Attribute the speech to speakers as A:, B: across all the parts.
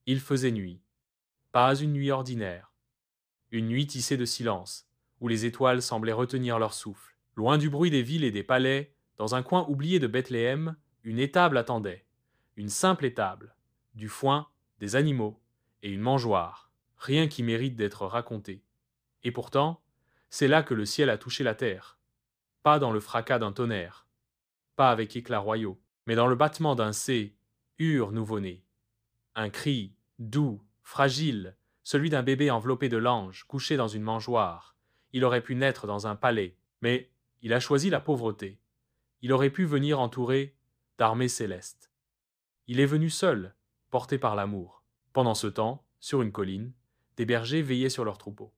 A: Il faisait nuit. Pas une nuit ordinaire. Une nuit tissée de silence, où les étoiles semblaient retenir leur souffle. Loin du bruit des villes et des palais, dans un coin oublié de Bethléem, une étable attendait. Une simple étable. Du foin, des animaux, et une mangeoire. Rien qui mérite d'être raconté. Et pourtant, c'est là que le ciel a touché la terre. Pas dans le fracas d'un tonnerre, pas avec éclats royaux, mais dans le battement d'un nouveau-né. Un cri, doux, fragile, celui d'un bébé enveloppé de l'ange, couché dans une mangeoire. Il aurait pu naître dans un palais, mais il a choisi la pauvreté. Il aurait pu venir entouré d'armées célestes. Il est venu seul, porté par l'amour. Pendant ce temps, sur une colline, des bergers veillaient sur leurs troupeaux.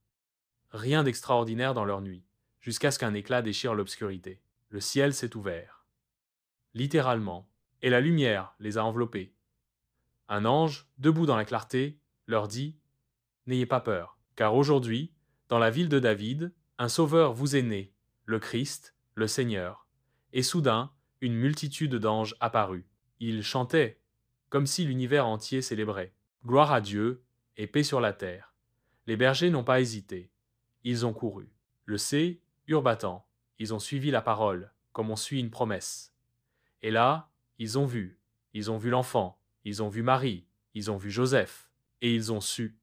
A: Rien d'extraordinaire dans leur nuit, jusqu'à ce qu'un éclat déchire l'obscurité. Le ciel s'est ouvert, littéralement, et la lumière les a enveloppés. Un ange, debout dans la clarté, leur dit « N'ayez pas peur, car aujourd'hui, dans la ville de David, un sauveur vous est né, le Christ, le Seigneur. » Et soudain, une multitude d'anges apparut. Ils chantaient, comme si l'univers entier célébrait. Gloire à Dieu et paix sur la terre. Les bergers n'ont pas hésité. Ils ont couru. Le cœur battant. Ils ont suivi la parole, comme on suit une promesse. Et là, ils ont vu. Ils ont vu l'enfant. Ils ont vu Marie. Ils ont vu Joseph. Et ils ont su.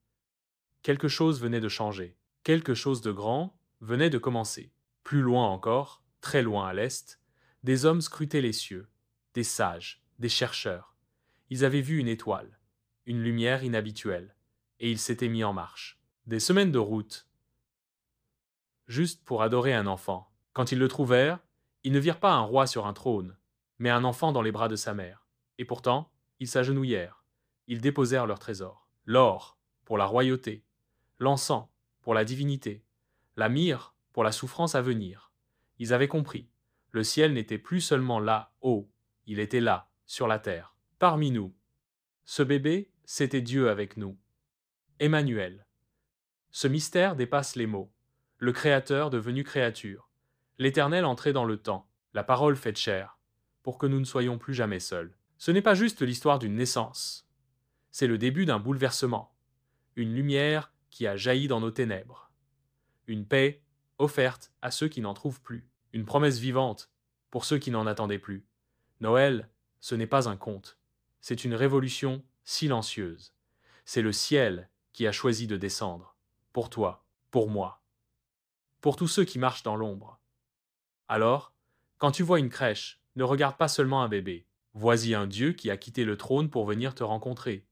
A: Quelque chose venait de changer. Quelque chose de grand venait de commencer. Plus loin encore, très loin à l'est, des hommes scrutaient les cieux. Des sages, des chercheurs. Ils avaient vu une étoile, une lumière inhabituelle, et ils s'étaient mis en marche. Des semaines de route, juste pour adorer un enfant. Quand ils le trouvèrent, ils ne virent pas un roi sur un trône, mais un enfant dans les bras de sa mère. Et pourtant, ils s'agenouillèrent. Ils déposèrent leur trésor. L'or, pour la royauté. L'encens, pour la divinité. La myrrhe, pour la souffrance à venir. Ils avaient compris. Le ciel n'était plus seulement là-haut, il était là, sur la terre, parmi nous. Ce bébé, c'était Dieu avec nous. Emmanuel. Ce mystère dépasse les mots. Le Créateur devenu créature. L'Éternel entré dans le temps. La parole faite chair. Pour que nous ne soyons plus jamais seuls. Ce n'est pas juste l'histoire d'une naissance. C'est le début d'un bouleversement. Une lumière qui a jailli dans nos ténèbres. Une paix offerte à ceux qui n'en trouvent plus. Une promesse vivante pour ceux qui n'en attendaient plus. Noël, ce n'est pas un conte. C'est une révolution silencieuse. C'est le ciel qui a choisi de descendre. Pour toi, pour moi, pour tous ceux qui marchent dans l'ombre. Alors, quand tu vois une crèche, ne regarde pas seulement un bébé. Vois-y un Dieu qui a quitté le trône pour venir te rencontrer.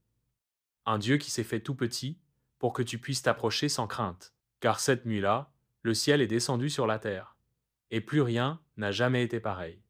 A: Un Dieu qui s'est fait tout petit pour que tu puisses t'approcher sans crainte. Car cette nuit-là, le ciel est descendu sur la terre. Et plus rien n'a jamais été pareil.